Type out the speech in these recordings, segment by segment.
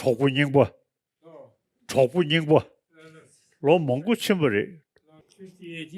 초군인부 로 몽구 침벌이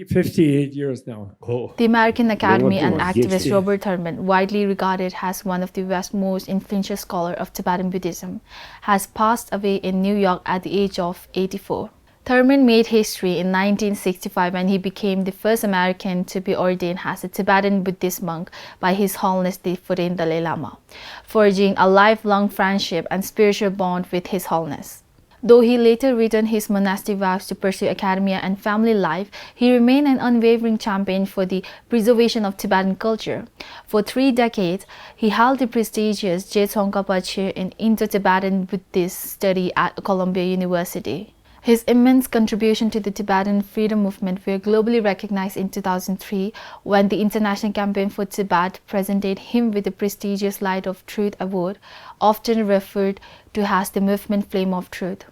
58 years now. The American academy and activist Robert Thurman, widely regarded as one of the West's most influential scholars of Tibetan Buddhism, has passed away in New York at the age of 84. Thurman made history in 1965 when he became the first American to be ordained as a Tibetan Buddhist monk by His Holiness the 14th Dalai Lama, forging a lifelong friendship and spiritual bond with His Holiness. Though he later returned his monastic vows to pursue academia and family life, he remained an unwavering champion for the preservation of Tibetan culture. For 3 decades, he held the prestigious Jey Tsong Khapa Chair in Indo-Tibetan Buddhist Studies at Columbia University. His immense contribution to the Tibetan freedom movement were globally recognized in 2003 when the International Campaign for Tibet presented him with the prestigious Light of Truth Award, often referred to as the Movement Flame of Truth,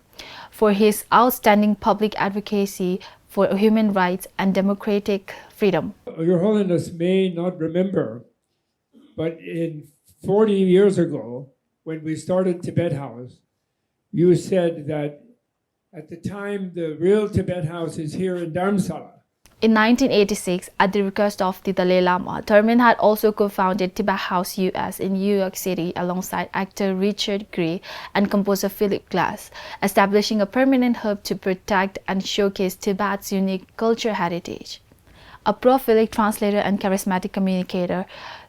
for his outstanding public advocacy for human rights and democratic freedom. Your Holiness may not remember, but 40 years ago, when we started Tibet House, you said that at the time the real Tibet House is here in Dharamsala. In 1986, at the request of the Dalai Lama, Thurman had also co-founded Tibet House US in New York City alongside actor Richard Gere and composer Philip Glass, establishing a permanent hub to protect and showcase Tibet's unique cultural heritage. A prolific translator and charismatic communicator,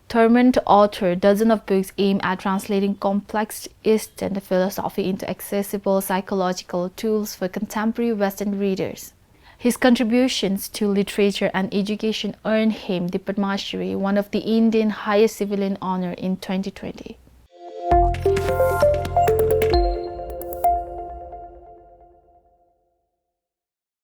Thurman authored dozens of books aimed at translating complex Eastern philosophy into accessible psychological tools for contemporary Western readers. His contributions to literature and education earned him the Padma Shri, one of the Indian highest civilian honors, in 2020.